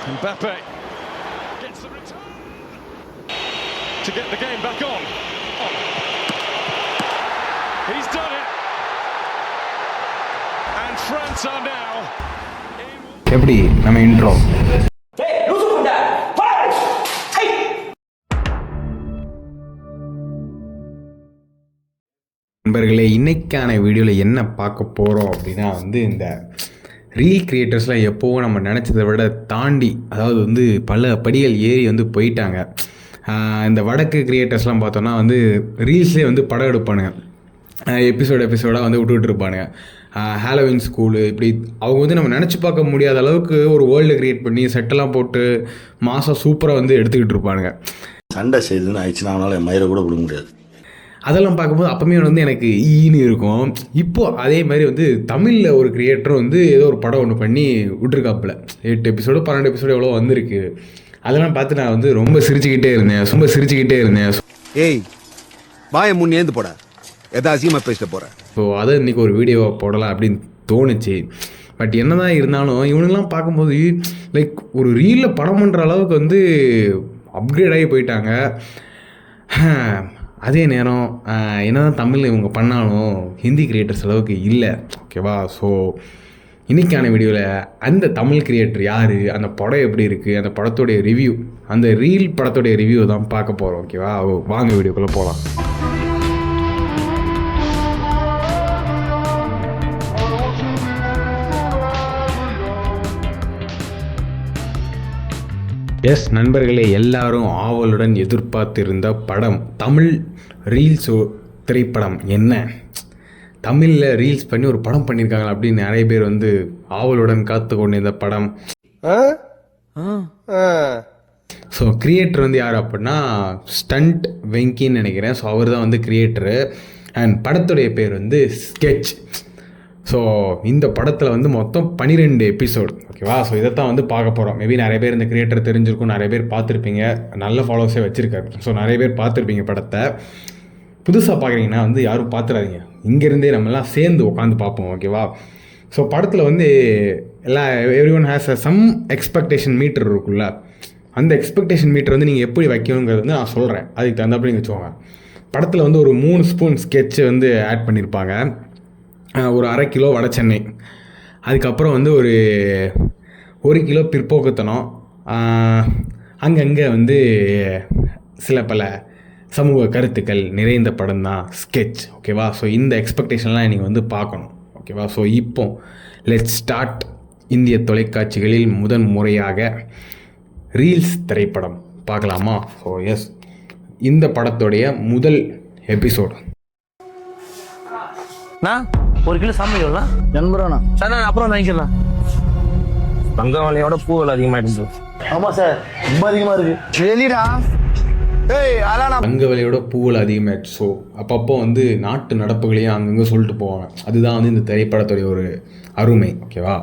Mbappe gets the return to get the game back on. He's done it. And France are now எப்படி நம்ம intro நண்பர்களே, இன்னைக்கான வீடியோவில் என்ன பார்க்க போகிறோம் அப்படின்னா இந்த ரீல் கிரியேட்டர்ஸ்லாம் எப்போவும் நம்ம நினச்சதை விட தாண்டி, அதாவது பல படிகள் ஏறி போயிட்டாங்க. இந்த வடக்கு கிரியேட்டர்ஸ்லாம் பார்த்தோன்னா ரீல்ஸ்லேயே படம் எடுப்பானுங்க, எபிசோடாக விட்டுக்கிட்டு இருப்பானுங்க. ஹாலோவின் ஸ்கூலு இப்படி அவங்க நம்ம நினச்சி பார்க்க முடியாத அளவுக்கு ஒரு வேர்ல்டு க்ரியேட் பண்ணி செட்டெல்லாம் போட்டு மாதம் சூப்பராக எடுத்துக்கிட்டு இருப்பானுங்க. சண்டை செய்துன்னு ஆயிடுச்சுன்னா அவனால் என் மயிரை கூட கொடுக்க முடியாது. அதெல்லாம் பார்க்கும்போது அப்போமே எனக்கு ஈன்னு இருக்கும். இப்போது அதே மாதிரி தமிழில் ஒரு கிரியேட்டரும் ஏதோ ஒரு படம் ஒன்று பண்ணி விட்டுருக்காப்புல. 8 எபிசோடு 12 எபிசோடு எவ்வளோ வந்திருக்கு. அதெல்லாம் பார்த்து நான் ரொம்ப சிரிச்சுக்கிட்டே இருந்தேன். ஏய் வாயை முன் ஏந்து போட, எதாவது அசிங்கமாக பேசிட்டு போகிறேன். ஸோ அதை இன்றைக்கி ஒரு வீடியோவை போடலாம் அப்படின்னு தோணுச்சு. பட் என்ன தான் இருந்தாலும் இவனுங்கெல்லாம் பார்க்கும்போது லைக் ஒரு ரீலில் படம் பண்ணுற அளவுக்கு அப்கிரேட் ஆகி போயிட்டாங்க. அதே நேரம் என்ன தான் தமிழில் இவங்க பண்ணாலும் ஹிந்தி கிரியேட்டர்ஸ் அளவுக்கு இல்லை. ஓகேவா? ஸோ இன்றைக்கான வீடியோவில் அந்த தமிழ் கிரியேட்டர் யார், அந்த படம் எப்படி இருக்குது, அந்த படத்துடைய ரிவ்யூ, அந்த ரீல் படத்துடைய ரிவ்யூ தான் பார்க்க போகிறோம். ஓகேவா? வாங்க வீடியோக்குள்ளே போகலாம். எஸ் நண்பர்களே, எல்லாரும் ஆவலுடன் எதிர்பார்த்திருந்த படம் தமிழ் ரீல்ஸோ திரைப்படம். என்ன தமிழில் ரீல்ஸ் பண்ணி ஒரு படம் பண்ணியிருக்காங்களா அப்படின்னு நிறைய பேர் ஆவலுடன் காத்து கொண்டிருந்த படம். ஸோ கிரியேட்டர் யார் அப்படின்னா ஸ்டண்ட் வெங்கின்னு நினைக்கிறேன். ஸோ அவர் தான் கிரியேட்டரு. அண்ட் படத்துடைய பேர் ஸ்கெட்ச். ஸோ இந்த படத்தில் மொத்தம் 12 எபிசோடு. ஓகேவா? ஸோ இதைத்தான் பார்க்க போகிறோம். மேபி நிறைய பேர் இந்த கிரியேட்டர் தெரிஞ்சிருக்கும், நிறைய பேர் பார்த்துருப்பீங்க, நல்ல ஃபாலோவர்ஸே வச்சுருக்காரு. ஸோ நிறைய பேர் பார்த்துருப்பீங்க படத்தை. புதுசாக பார்க்குறீங்கன்னா யாரும் பார்த்துடாதீங்க, இங்கேருந்தே நம்மலாம் சேர்ந்து உட்காந்து பார்ப்போம். ஓகேவா? ஸோ படத்தில் everyone has some expectation meter இருக்குல்ல, அந்த எக்ஸ்பெக்டேஷன் மீட்டர் நீங்கள் எப்படி வைக்கணுங்கிறது நான் சொல்கிறேன். அதுக்கு தகுந்தாப்படி நீங்கள் வச்சுக்கோங்க. படத்தில் ஒரு 3 ஸ்பூன் ஸ்கெட்சு ஆட் பண்ணியிருப்பாங்க. ஒரு 1/2 கிலோ வட சென்னை, அதுக்கப்புறம் ஒரு 1 கிலோ பிற்போக்குத்தனம், அங்கங்கே சில பல சமூக கருத்துக்கள் நிறைந்த படம் தான் ஸ்கெட்ச். ஓகேவா? ஸோ இந்த எக்ஸ்பெக்டேஷன்லாம் நீங்கள் பார்க்கணும். ஓகேவா? ஸோ இப்போ லெட்ஸ் ஸ்டார்ட். இந்திய தொலைக்காட்சிகளில் முதன் முறையாக ரீல்ஸ் திரைப்படம் பார்க்கலாமா? ஸோ எஸ், இந்த படத்துடைய முதல் எபிசோடு. 1 கிலோ சாமி எவ்வளோ? 80 ரூபாண்ணா. சார் நான் அப்புறம் வாங்கிக்கலாம். தங்க விலையோட பூ விலை அதிகமாகிடுச்சு. ஆமாம் சார், ரொம்ப அதிகமாக இருக்குது. வெளிடா தங்க விலையோட பூவில் அதிகமாகிடுச்சு. ஸோ அப்பப்போ நாட்டு நடப்புகளையும் அங்கங்கே சொல்லிட்டு போவாங்க. அதுதான் இந்த திரைப்படத்துடைய ஒரு அருமை. ஓகேவா?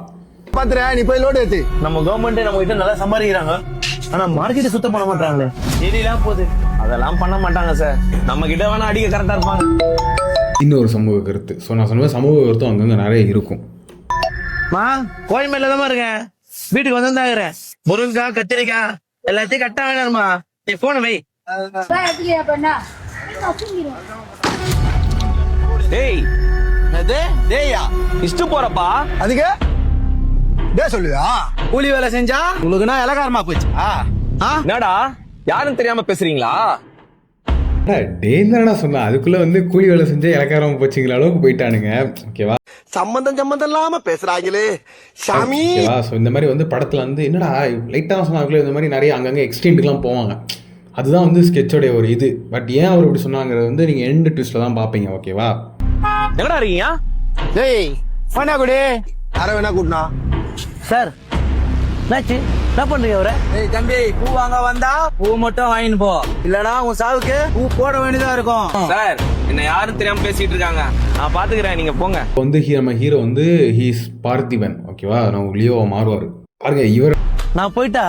பார்த்துறேன், நீ போய் லோடு ஏற்றி. நம்ம கவர்மெண்ட்டே நம்ம கிட்ட நல்லா சம்பாதிக்கிறாங்க, ஆனால் மார்க்கெட்டை சுத்தம் பண்ண மாட்டாங்களே. டெய்லிலாம் போகுது, அதெல்லாம் பண்ண மாட்டாங்க சார். நம்ம கிட்ட வேணா அடிக்க கரெக்டாக இருப்பாங்க. இன்னொரு சமூக கருத்து. ஸோ நான் சொன்ன சமூக கருத்தும் அங்கங்கே நிறைய இருக்கும். கோயில் மேல தான் இருக்கேன், வீட்டுக்கு வந்தாகிறேன். முருங்கைக்காய் கத்திரிக்காய் எல்லாத்தையும் கட்டா வேணாமா? நீ போன வை. டேய் டேயா இஷ்டு போறப்பா. அதுக்கு டே சொல்லுதா? கூலி வேலை செஞ்சா உங்களுக்குன்னா இலக்காரமா போச்சு. என்னடா யாரும் தெரியாம பேசுறீங்களா? டேஞ்சரா சொன்னா அதுக்குள்ள கூலி வேலை செஞ்சா இலக்காரமா போச்சுங்கிற அளவுக்கு போயிட்டானுங்க. ஓகேவா? சம்பந்தம் இல்லாம பேசுறாங்களே சாமி. ஓகேவா? ஸோ இந்த மாதிரி படத்துல என்னடா லைட்டாக சொன்னாங்களே, இந்த மாதிரி நிறைய அங்கங்கே எக்ஸ்டெண்டுக்குலாம் போவாங்க. அதுதான் ஸ்கெட்சோடைய ஒரு இது. பட் ஏன் அவர் இப்படி சொன்னாங்கிறது நீங்கள் எண்டு ட்விஸ்ட்ல தான் பார்ப்பீங்க. ஓகேவா? எங்கடா இருக்கீங்க? டேய் பண்ணா குடி யார வேணா கூட்டினா சார். என்னாச்சு? என்ன பண்றீங்க அவரை? ஏய் தம்பி, பூ வாங்க வந்தா பூ மட்டும் வாங்கிட்டு போ, இல்லனா உன் சாவுக்கு பூ போட வேண்டியதா இருக்கும். சார் என்ன யாரும் தெரியாம பேசிட்டு இருக்காங்க, நான் பாத்துக்கிறேன், நீங்க போங்க. நம்ம ஹீரோ ஹீஸ் பார்த்திபன். ஓகேவா? நான் லியோவா மாறுவார் பாருங்க. இவர் நான் போயிட்டா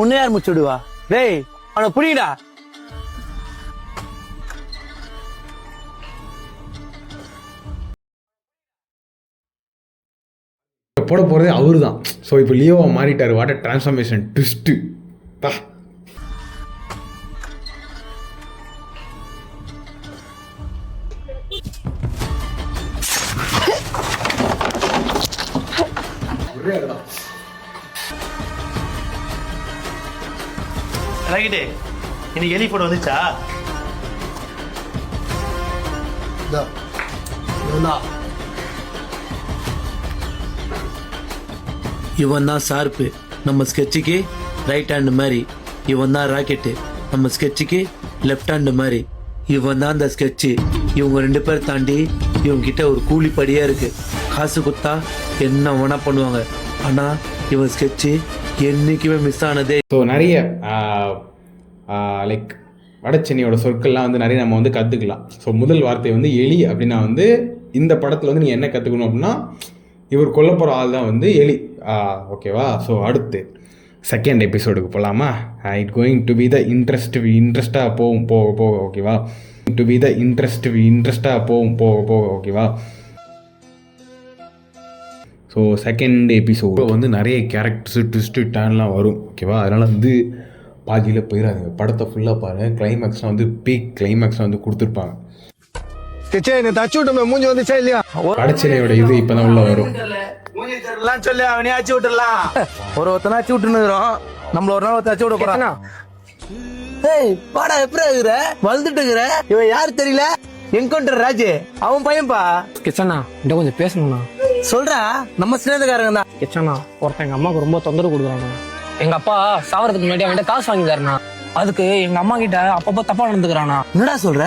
உன்னை யார் முச்சுடுவா? டேய் அவனை புடிடா. போட போகிறதே அவரு தான். ஸோ இப்போ லியோவா மாறிட்டார். வாட் டிரான்ஸ்ஃபர்மேஷன் ட்விஸ்ட்டு பா. ராகிட்டே இன்னைக்கு எலி போட வந்துச்சா? இவன் தான் ஷார்ப்பு, நம்ம ஸ்கெட்சுக்கு ரைட் ஹேண்ட் மாதிரி. இவன் தான் ராக்கெட்டு, நம்ம ஸ்கெட்சுக்கு லெஃப்ட் ஹேண்ட் மாதிரி. இவன் தான் அந்த ஸ்கெட்சு. இவங்க 2 பேர் தாண்டி இவங்க கிட்ட ஒரு கூலிப்படியா இருக்கு. காசு கொடுத்தா என்ன வேணா பண்ணுவாங்க. ஆனா இவன் ஸ்கெட்சு என்னைக்குமே மிஸ் ஆனதே. ஸோ நிறைய லைக் வடச்சென்னையோட சொற்கள்லாம் வந்து நிறைய நம்ம வந்து கற்றுக்கலாம். ஸோ முதல் வார்த்தை வந்து எலி அப்படின்னா வந்து இந்த படத்தில் வந்து நீங்கள் என்ன கற்றுக்கணும் அப்படின்னா இவர் கொல்ல போகிற ஆள் தான் வந்து எலி. ஓகேவா? ஸோ அடுத்து செகண்ட் எபிசோடுக்கு போகலாமா? It going to be the இன்ட்ரெஸ்டாக போக ஓகேவா? டு பி த இன்ட்ரெஸ்டாக போக ஓகேவா? ஸோ செகண்ட் எபிசோடு வந்து நிறைய கேரக்டர்ஸு ட்விஸ்ட்டு டர்ன்லாம் வரும். ஓகேவா? அதனால் வந்து பாதியில் போயிடாதுங்க. படத்தை ஃபுல்லாக பாருங்கள். கிளைமேக்ஸ்லாம் வந்து பீக் கிளைமேக்ஸ்லாம் வந்து கொடுத்துருப்பாங்க. தச்சு விட்டோமே மூஞ்சி வந்துச்சா இல்லையா? வடச்சென்னையோட இது இப்போ தான் உள்ள வரும். சொல்லி அவனே ஆச்சு விட்டுறலாம். ஒருத்தனா ஆச்சு விட்டுருக்கிறோம். நம்மள ஒரு நாள் ஆச்சு விட போறான். ஏய் பாடா எப்படி இருக்கிற? வளர்ந்துட்டு இருக்கிற. இவன் யாரு தெரியல? என்கவுண்டர் ராஜு அவன் பையன்பா. கிச்சனா இந்த கொஞ்சம் பேசணும்ண்ணா. சொல்றா, நம்ம சின்னதுக்காரங்க தான். கிச்சனா ஒருத்தன் எங்க அம்மாவுக்கு ரொம்ப தொந்தரவு கொடுக்குறாங்க. எங்க அப்பா சாவறதுக்கு முன்னாடி அவன்கிட்ட காசு வாங்கி தரணும். அதுக்கு எங்க அம்மா கிட்ட அப்பப்போ தப்பா நடந்துக்கிறானா. என்னடா சொல்ற?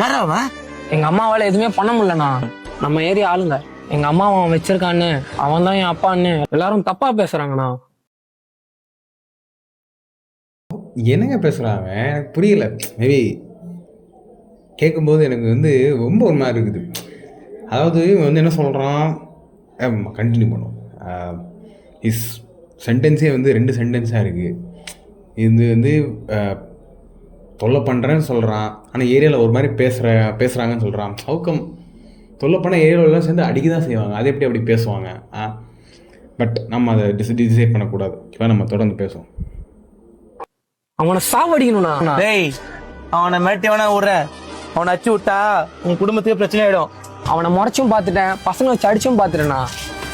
யாரா அவன்? எங்க அம்மாவால எதுவுமே பண்ண முடியலண்ணா. நம்ம ஏரியா ஆளுங்க எங்க அம்மா அவன் வச்சிருக்கான்னு, அவன் தான் என் அப்பான்னு எல்லாரும் தப்பா பேசுறாங்கண்ணா. என்னங்க பேசுகிறாங்க? எனக்கு புரியல. மேபி கேட்கும்போது எனக்கு வந்து ரொம்ப ஒரு மாதிரி இருக்குது. அதாவது இவன் வந்து என்ன சொல்கிறான், கண்டினியூ பண்ணும். இஸ் சென்டென்ஸே வந்து 2 சென்டென்ஸாக இருக்குது. இது வந்து தொல்லை பண்ணுறேன்னு சொல்கிறான், ஆனால் ஏரியாவில் ஒரு மாதிரி பேசுகிறாங்கன்னு சொல்கிறான். அவுக்கம் தொல்லை பண்ண ஏரியாவிலாம் சேர்ந்து அடிக்க தான் செய்வாங்க. அது எப்படி அப்படி பேசுவாங்க? பட் நம்ம அதை டிசைட் பண்ணக்கூடாது. இப்போ நம்ம தொடர்ந்து பேசுவோம். அவனை சாவடிக்கணும்ண்ணா. டேய் அவனை மிரட்டி வேணா விடுற. அவனை அச்சு விட்டா உன் குடும்பத்துக்கு பிரச்சனை ஆயிடும். அவனை முறைச்சும் பார்த்துட்டேன், பசங்களை வச்சு அடிச்சும் பார்த்துட்டேண்ணா.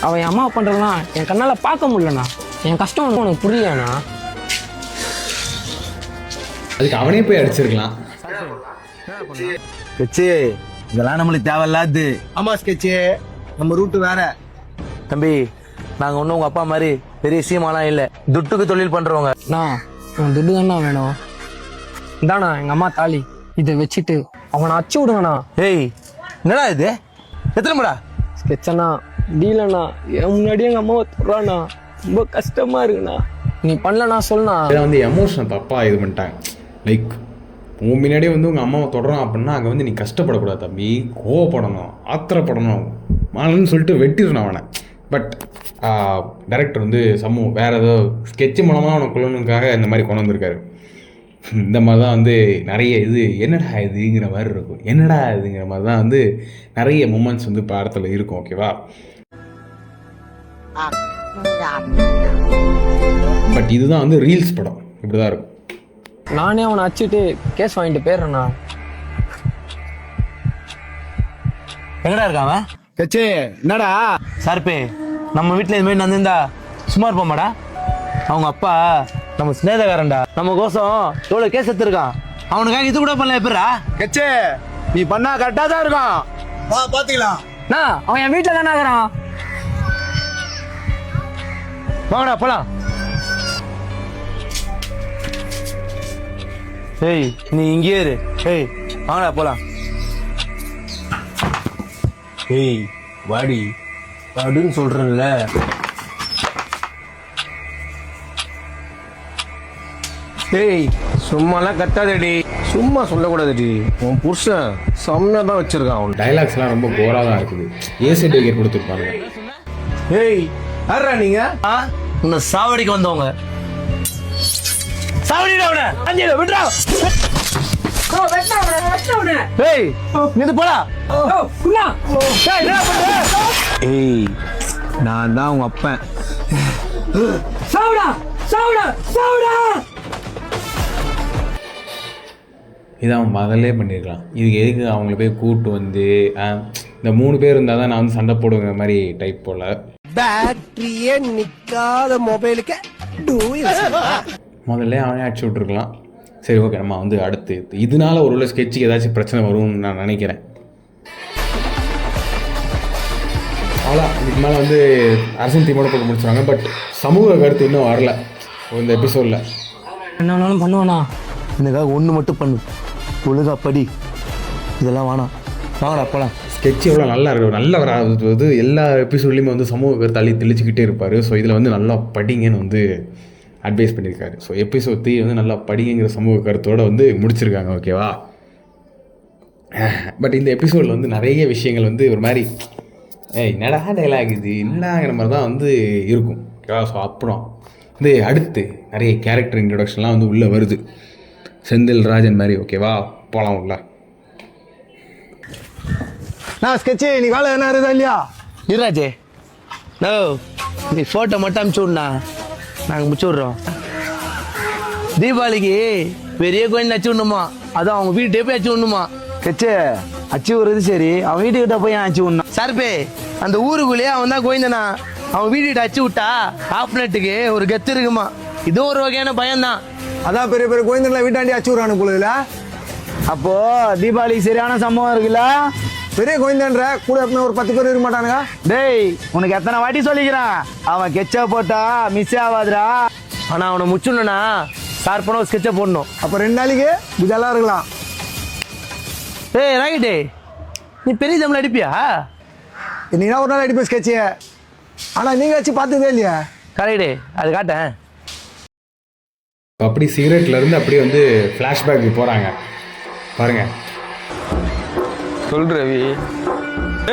அவன் என் அம்மா பண்றதுலாம் என் கண்ணால பார்க்க முடியலண்ணா. என் கஷ்டம் உனக்கு புரியலண்ணா. அதுக்கு அவனே போய் அடிச்சிருக்கலாம். ஸ்கெட்சு இதெல்லாம் நம்மளுக்கு தேவையில்லாது. ஆமா ஸ்கெட்சு, நம்ம ரூட்டு வேற. தம்பி நாங்க ஒன்றும் உங்க அப்பா மாதிரி பெரிய விஷயமாலாம் இல்லை. துட்டுக்கு தொழில் பண்றவங்க. அவன் துட்டு தானே வேணும். இந்தாண்ணா எங்க அம்மா தாலி, இதை வச்சுட்டு அவனை அச்சு விடுங்கண்ணா. ஏய் என்னடா இது? எத்தனை முடா? ஸ்கெட்சண்ணா டீலண்ணா, என் முன்னாடியே எங்க அம்மாவை தொடுறாண்ணா. ரொம்ப கஷ்டமா இருக்குண்ணா. நீ பண்ணலண்ணா சொல்லுண்ணா. இதில் வந்து எமோஷன் தப்பாக இது பண்ணிட்டாங்க. லைக் உன் முன்னாடியே வந்து உங்கள் அம்மாவை தொடறான் அப்படின்னா அங்கே வந்து நீ கஷ்டப்படக்கூடாது தம்பி, கோவப்படணும், ஆத்திரப்படணும், மாலன்னு சொல்லிட்டு வெட்டிடணும் அவனை. பட் டைரக்டர் வந்து சமூகம் வேறு ஏதோ ஸ்கெட்சு மூலமாக அவனை கொள்ளணுக்காக இந்த மாதிரி கொண்டு வந்திருக்காரு. இந்த மாதிரி தான் வந்து நிறைய இது என்னடா இதுங்கிற மாதிரி இருக்கும். என்னடா இதுங்கிற மாதிரி தான் வந்து நிறைய மூமெண்ட்ஸ் வந்து படத்தில் இருக்கும். ஓகேவா? பட் இதுதான் வந்து ரீல்ஸ் படம், இப்படி தான் இருக்கும். நானே அவனை அச்சுட்டு கேஸ் வாங்கிட்டு போயிடுறேண்ணா. எங்கடா இருக்கான்? கச்சே என்னடா சார்பே நம்ம வீட்டுல இது மாதிரி நடந்திருந்தா சும்மா இருப்போமாடா? அவங்க அப்பா நம்ம சிநேகக்காரன்டா. நம்ம கோசம் எவ்வளவு கேஸ் எடுத்திருக்கான். அவனுக்காக இது கூட பண்ணல. எப்படா கச்சே நீ பண்ணா கரெக்டா தான் இருக்கான். பாத்தீங்களா? அவன் என் வீட்டுல தானே இருக்கிறான். வாங்கடா போலாம். ஏய் நீ இங்கே இரு. ஏய் வாங்கடா போலாம். ஏய் வாடி அப்படின்னு சொல்றேன்ல. ஏய் சும்மாலாம் கத்தாதடி. சும்மா சொல்லக்கூடாதுடி. உன் புருஷன் செம்மையா தான் வச்சிருக்கான். அவன் டைலாக்ஸ்லாம் ரொம்ப கோராக தான் இருக்குது. ஏசி டிக்கெட் கொடுத்துருப்பாங்க. ஏய் யாரா நீங்க? உன்னை சாவடிக்கு வந்தவங்க. சாவடிடா அவனை. அஞ்சல விட்றா. ஏய் நிது போடா. ஏய் என்ன பண்ற? ஏய் நான் தான் உங்க அப்பன். சாவுடா சாவுடா சாவுடா. இதை அவன் முதல்லே பண்ணியிருக்கலாம். இதுக்கு எதுக்கு அவங்கள போய் கூப்பிட்டு வந்து இந்த 3 பேர் இருந்தால் தான் நான் வந்து சண்டை போடுங்கிற மாதிரி டைப் போல். பேட்டரியே நிக்காத மொபைலுக்கு முதல்ல அவனே அடிச்சு விட்ருக்கலாம். சரி ஓகே, நம்ம வந்து அடுத்து இதனால ஒரு உள்ள ஸ்கெட்சுக்கு ஏதாச்சும் பிரச்சனை வரும்னு நான் நினைக்கிறேன். அவ்வளோ இதுக்கு மேலே வந்து அரசியல் தீமோட போட்டு முடிச்சுருவாங்க. பட் சமூக கருத்து இன்னும் வரல இந்த எபிசோடில். என்ன வேணாலும் பண்ணுவானா? எனக்காக ஒன்று மட்டும் பண்ணு, ஒழுங்கா படி. இதெல்லாம் வேணாம், வாங்கடா போலாம். ஸ்கெட்ச் எவ்வளோ நல்லா இருக்கும், நல்ல வராது. எல்லா எபிசோட்லேயுமே வந்து சமூக கருத்து தெளிச்சுக்கிட்டே இருப்பார். ஸோ இதில் வந்து நல்லா படிங்கன்னு வந்து அட்வைஸ் பண்ணியிருக்காரு. ஸோ எபிசோட் 3 வந்து நல்லா படிங்கிற சமூக கருத்தோடு வந்து முடிச்சிருக்காங்க. ஓகேவா? பட் இந்த எபிசோடில் வந்து நிறைய விஷயங்கள் வந்து ஒரு மாதிரி என்னடா டைலாக் இது என்னடாங்கிற மாதிரி தான் வந்து இருக்கும். ஓகேவா? ஸோ அப்புறம் வந்து அடுத்து நிறைய கேரக்டர் இன்ட்ரொடக்ஷன்லாம் வந்து உள்ளே வருது, செந்தில் ராஜன் மாதிரி. ஓகேவா? போகலாம் உள்ள. நான் ஸ்கெட்சு நீ வேலை என்ன இருக்குதா இல்லையா? இருராஜே, நோ நீ ஃபோட்டோ மட்டும் அனுப்பிச்சு விடணா, நாங்கள் முடிச்சு விட்றோம். தீபாவளிக்கு பெரிய கோயில் அச்சு விடணுமா, அதுவும் அவங்க வீட்டே போய் அச்சு விடணுமா. ஸ்கெட்சு அச்சு விடுறது சரி, அவன் வீட்டுக்கிட்ட போய் அச்சு விடணும். சார்பே, அந்த ஊருக்குள்ளேயே அவன் தான் கோயந்தனா, அவன் வீட்டுக்கிட்ட அச்சு விட்டா ஆஃப் நெட்டுக்கு ஒரு கெத்து இருக்குமா. இது ஒரு வகையான பயம்தான். அதான் பெரிய பெரிய கோயந்தர்லாம் வீட்டாண்டி அச்சு விடுறானு போல. அப்போ தீபாவளிக்கு சரியான சம்பவம் இருக்குல்ல. பெரிய கோயந்தன்ற கூட எப்பவுமே ஒரு 10 பேர் இருக்க மாட்டானுங்க. டேய், உனக்கு எத்தனை வாட்டி சொல்லிக்கிறான், அவன் கெச்சா போட்டா மிஸ் ஆகாதுடா. ஆனா அவனை முச்சுனா ஷார்ப்பான ஒரு ஸ்கெட்சை போடணும். அப்போ 2 நாளைக்கு இதெல்லாம் இருக்கலாம். டேய் ராகிட்டே, நீ பெரிய தமிழ் அடிப்பியா? இன்னைக்கு ஒரு நாள் அடிப்பேன் ஸ்கெட்சு. ஆனால் நீங்கள் வச்சு பார்த்ததே இல்லையா? கரெக்டே, அது காட்டேன். அப்படி சிகரெட்லேருந்து அப்படியே வந்து ஃப்ளாஷ்பேக்கு போகிறாங்க பாருங்கள். சொல் ரவி.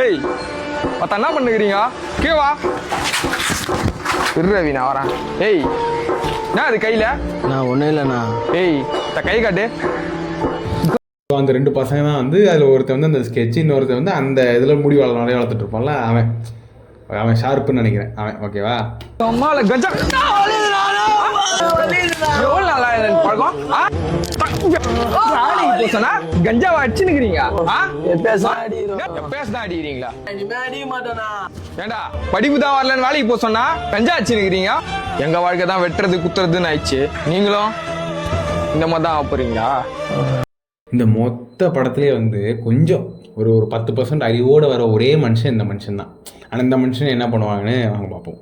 ஏய் மற்ற என்ன பண்ணுகிறீங்க? கேவா இரு ரவி, நான் வரேன். ஏய் என்ன அது கையில்? நான் ஒன்றும் இல்லைண்ணா. ஏய் கை காட்டு. அந்த 2 பசங்க தான் வந்து அதில் ஒருத்தர் வந்து அந்த ஸ்கெட்சு, இன்னொருத்தர் வந்து அந்த இதில் முடி நிறைய வளர்த்துட்டு இருப்பான்ல, அவன் ஷார்ப்புன்னு நினைக்கிறேன் அவன். ஓகேவா? அம்மால கஞ்சா எவ்வளோ நாளா பழக்கம்? சொன்னா கஞ்சாவை அடிச்சுன்னுக்கிறீங்க. பேசதான் அடிக்கிறீங்களா? ஏண்டா படிப்பு தான் வரலன்னு வேலைக்கு போக சொன்னா கஞ்சா அடிச்சுன்னுக்கிறீங்க. எங்க வாழ்க்கை தான் வெட்டுறது குத்துறதுன்னு ஆயிடுச்சு. நீங்களும் இந்த மாதிரி தான் ஆப்பறீங்களா? இந்த மொத்த படத்துலேயே வந்து கொஞ்சம் ஒரு 10% அறிவோடு வர ஒரே மனுஷன் இந்த மனுஷன் தான். ஆனால் இந்த மனுஷன் என்ன பண்ணுவாங்கன்னு வாங்க பார்ப்போம்.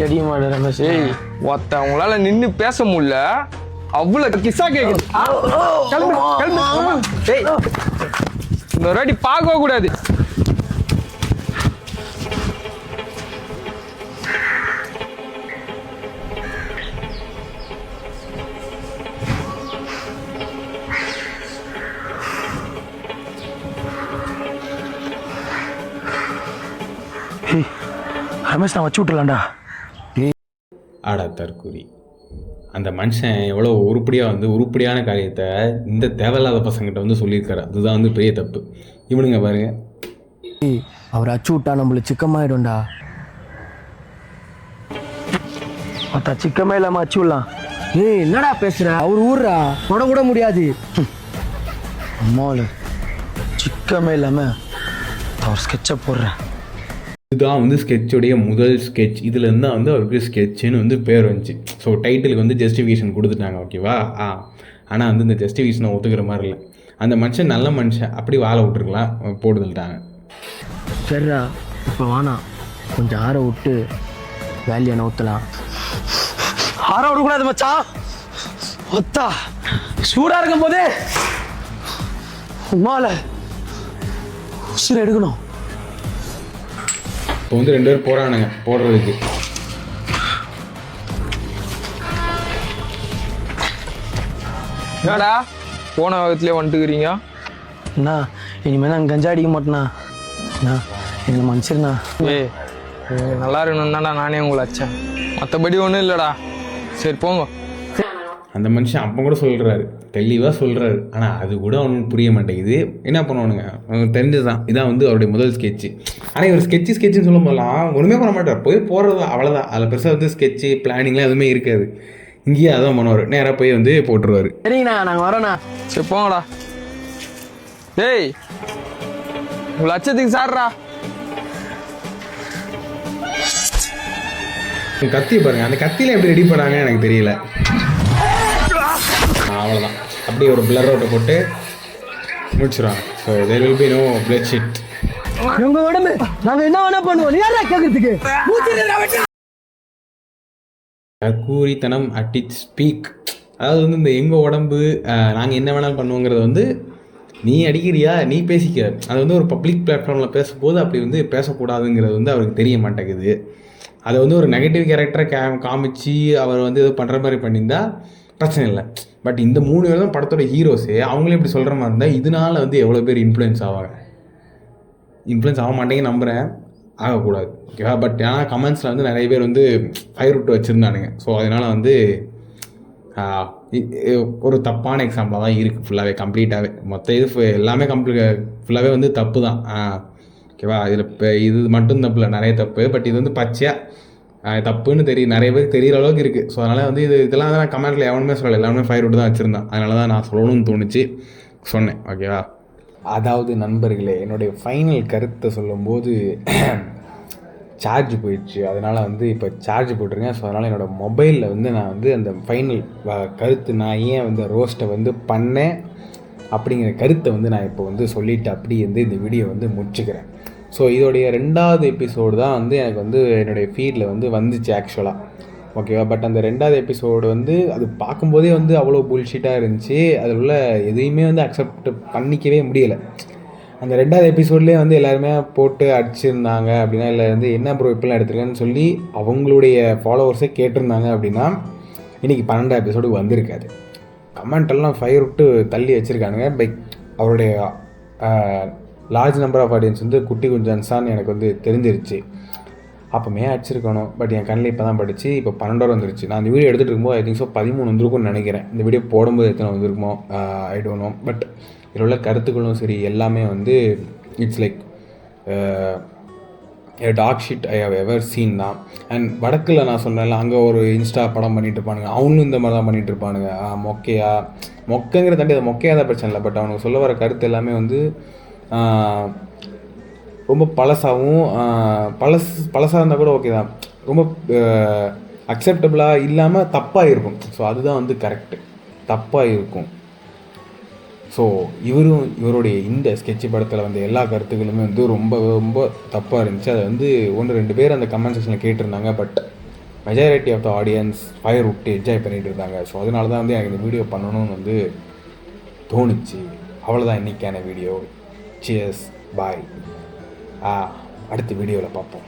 அடிக்க மாட்டேன். ஏய் ஒத்த உங்களால நின்று பேச முடியல, அவ்வளவு கிசா கேக்குது. இன்னொரு வாட்டி பார்க்க கூடாது. ரமேஷ், நான் வச்சு விட்டுலாம்டா. ஆடா தற்கூரி. அந்த மனுஷன் எவ்வளோ உருப்படியான காரியத்தை இந்த தேவையில்லாத பசங்கிட்ட வந்து சொல்லியிருக்காரு. அதுதான் வந்து பெரிய தப்பு. இவனுங்க பாருங்க, அவர் அச்சு விட்டா நம்மளுக்கு சிக்கமாயிடும்டா. மொத்த சிக்கமே இல்லாம அச்சு விடலாம். ஏய் என்னடா பேசுற? அவர் ஊர்ரா, தொட கூட முடியாது. அம்மாவில் சிக்கமே இல்லாம அவர் ஸ்கெட்சை போடுறேன். இதுதான் வந்து ஸ்கெட்சுடைய முதல் ஸ்கெட்ச். இதுலேருந்து தான் வந்து அவருக்கு ஸ்கெட்சுன்னு வந்து பேர் வந்துச்சு. ஸோ டைட்டிலுக்கு வந்து ஜஸ்டிஃபிகேஷன் கொடுத்துட்டாங்க. ஓகேவா? ஆனால் வந்து இந்த ஜஸ்டிஃபிகேஷனை ஒத்துக்கிற மாதிரி இல்லை. அந்த மனுஷன் நல்ல மனுஷன், அப்படி வாழ விட்டுருக்கலாம், போட்டுட்டாங்க. சரிடா, இப்போ வேணாம், கொஞ்சம் ஆற விட்டு வேலையை நவுத்தலாம். ஆற விடக்கூடாது மச்சான். ஒத்தா சூடாக இருக்கும் போதே உமால உசுரை எடுக்கணும். இப்போ வந்து 2 பேர் போகிறானுங்க போடுறதுக்கு. என்னடா போன விதத்துலேயே வந்துட்டுக்கிறீங்க? அண்ணா இனிமேல் நான் கஞ்சா அடிக்க மாட்டேண்ணா. அண்ணா எங்களை மன்னிச்சிருண்ணா. ஏய் நல்லா இருக்கணும் தான்டா நானே உங்களை அச்சேன், மற்றபடி ஒன்றும் இல்லைடா. சரி போங்க. அந்த மனுஷன் அப்போ கூட சொல்கிறாரு, தெளிவாக சொல்கிறாரு. ஆனால் அது கூட அவனுக்கு புரிய மாட்டேங்குது. என்ன பண்ணுவானுங்க, அவனுக்கு தெரிஞ்சது தான். இதான் வந்து அவருடைய முதல் ஸ்கெட்சு. ஆனால் இவர் ஸ்கெட்சுன்னு சொல்லும் போதெல்லாம் ஒன்றுமே பண்ண மாட்டார், போய் போடுறது அவ்வளோதான். அதில் பெருசாக வந்து ஸ்கெட்சு பிளானிங்லாம் எதுவுமே இருக்காது. இங்கேயே அதான் பண்ணுவார், நேராக போய் வந்து போட்டுருவார். சரிங்கண்ணா, நாங்கள் வரோண்ணா. சரி போங்கடா. டேய் லட்சத்துக்கு சார்ரா. கத்தி பாருங்க, அந்த கத்தியில் எப்படி ரெடி பண்ணாங்க எனக்கு தெரியல. அவ்வளோதான், அப்படியே ஒரு பிளர் அவுட்டை போட்டு முடிச்சிடுவாங்க. So there will be no bloodshed. உங்க உடம்பு நாங்க என்ன வேணா பண்ணுவோம், நீ யாரா கேட்கறதுக்கு? கூரித்தனம் அட் இட் ஸ்பீக். அதாவது வந்து இந்த எங்கள் உடம்பு நாங்கள் என்ன வேணாலும் பண்ணுவோங்கிறது வந்து நீ அடிக்கிறியா, நீ பேசிக்க. அது வந்து ஒரு பப்ளிக் பிளாட்ஃபார்மில் பேசும்போது அப்படி வந்து பேசக்கூடாதுங்கிறது வந்து அவருக்கு தெரிய மாட்டேங்குது. அதை வந்து ஒரு நெகட்டிவ் கேரக்டரை காமிச்சு அவர் வந்து ஏதோ பண்ணுற மாதிரி பண்ணியிருந்தா பிரச்சனை இல்லை. பட் இந்த 3 பேர் தான் படத்தோட ஹீரோஸே. அவங்களே இப்படி சொல்கிற மாதிரி இருந்தால் இதனால் வந்து எவ்வளோ பேர் இன்ஃப்ளூயன்ஸ் ஆவாங்க. இன்ஃப்ளூயன்ஸ் ஆக மாட்டேங்க நம்புகிறேன், ஆகக்கூடாது. ஓகேவா? பட் ஆனால் கமெண்ட்ஸில் வந்து நிறைய பேர் வந்து ஃபயர் விட்டு வச்சுருந்தானுங்க. ஸோ அதனால் வந்து ஒரு தப்பான எக்ஸாம்பிளாக தான் இருக்குது ஃபுல்லாகவே, கம்ப்ளீட்டாகவே. மொத்த இது எல்லாமே ஃபுல்லாகவே வந்து தப்பு தான். ஓகேவா? இதில் இப்போ இது மட்டும் தப்பு இல்லை, நிறைய தப்பு. பட் இது வந்து பச்சையாக தப்புன்னு நிறைய பேருக்கு தெரிகிற அளவுக்கு இருக்குது. ஸோ அதனால் வந்து இதெல்லாம் வந்து நான் கமெண்ட்டில் எவனுமே சொல்லலை, எல்லாமே ஃபயர் விட்டு தான் வச்சுருந்தேன். அதனால தான் நான் சொல்லணும்னு தோணுச்சு, சொன்னேன். ஓகேவா? அதாவது நண்பர்களே, என்னுடைய ஃபைனல் கருத்தை சொல்லும்போது சார்ஜ் போயிடுச்சு. அதனால் வந்து இப்போ சார்ஜ் போட்டிருக்கேன். ஸோ அதனால் என்னோடய மொபைலில் வந்து நான் வந்து அந்த ஃபைனல் கருத்து, நான் ஏன் வந்து ரோஸ்ட்டை வந்து பண்ணேன் அப்படிங்கிற கருத்தை வந்து நான் இப்போ வந்து சொல்லிவிட்டு அப்படி வந்து இந்த வீடியோ வந்து முடிச்சுக்கிறேன். ஸோ இதோடைய 2வது எபிசோடு தான் வந்து எனக்கு வந்து என்னுடைய ஃபீல்டில் வந்து வந்துச்சு ஆக்சுவலாக. ஓகேவா? பட் அந்த 2வது எபிசோடு வந்து அது பார்க்கும்போதே வந்து அவ்வளோ புல்ஷீட்டாக இருந்துச்சு. அதில் உள்ள எதையுமே வந்து அக்செப்ட் பண்ணிக்கவே முடியலை. அந்த 2வது எபிசோட்லேயே வந்து எல்லாருமே போட்டு அடிச்சிருந்தாங்க அப்படின்னா, இல்லை வந்து என்ன ப்ரோ இப்போலாம் எடுத்துருக்கேன்னு சொல்லி அவங்களுடைய ஃபாலோவர்ஸே கேட்டிருந்தாங்க அப்படின்னா இன்றைக்கி 12வது எபிசோடு வந்திருக்காது. கமெண்டெல்லாம் ஃபயர் விட்டு தள்ளி வச்சுருக்கானுங்க. பட் அவருடைய லார்ஜ் நம்பர் ஆஃப் ஆடியன்ஸ் வந்து குட்டி குஞ்சன்ஸான்னு எனக்கு வந்து தெரிஞ்சிருச்சு. அப்போமே அடிச்சிருக்கணும். பட் என் கண்ணில் இப்போ தான் படித்து இப்போ 12 வந்துருச்சு. நான் இந்த வீடியோ எடுத்துகிட்டு இருக்கும்போது ஐ திங்க் ஸோ 13 வந்திருக்கும்னு நினைக்கிறேன். இந்த வீடியோ போடும்போது எத்தனை வந்திருக்குமோ ஐ டோன்ட் நோ. பட் இதில் உள்ள கருத்துக்களும் சரி எல்லாமே வந்து it's like dog shit I have ever seen தான். அண்ட் வடக்கில் நான் சொன்னேன்ல, அங்கே ஒரு இன்ஸ்டா படம் பண்ணிகிட்டு இருப்பானுங்க, அவனும் இந்த மாதிரி தான் பண்ணிகிட்டு இருப்பானுங்க. மொக்கைங்கிற தாண்டி அது மொக்கையாக தான் பிரச்சனை இல்லை. பட் அவனுக்கு சொல்ல வர கருத்து எல்லாமே வந்து ரொம்ப பழசாகவும் பழசாக இருந்தால் கூட ஓகே தான், ரொம்ப அக்செப்டபுளாக இல்லாமல் தப்பாக இருக்கும். ஸோ அதுதான் வந்து கரெக்டு, தப்பாக இருக்கும். ஸோ இவருடைய இந்த ஸ்கெட்சு படத்தில் வந்து எல்லா கருத்துக்களுமே வந்து ரொம்ப ரொம்ப தப்பாக இருந்துச்சு. அதை வந்து 1-2 பேர் அந்த கமெண்ட் செக்ஷனில் கேட்டிருந்தாங்க. But majority of the audience fire விட்டு என்ஜாய் பண்ணிகிட்டு இருந்தாங்க. ஸோ அதனால தான் வந்து எனக்கு இந்த வீடியோ பண்ணணும்னு வந்து தோணுச்சு. அவ்வளோதான் இன்றைக்கான வீடியோ. சியர்ஸ், பாய். அடுத்த வீடியோவில் பார்ப்போம்.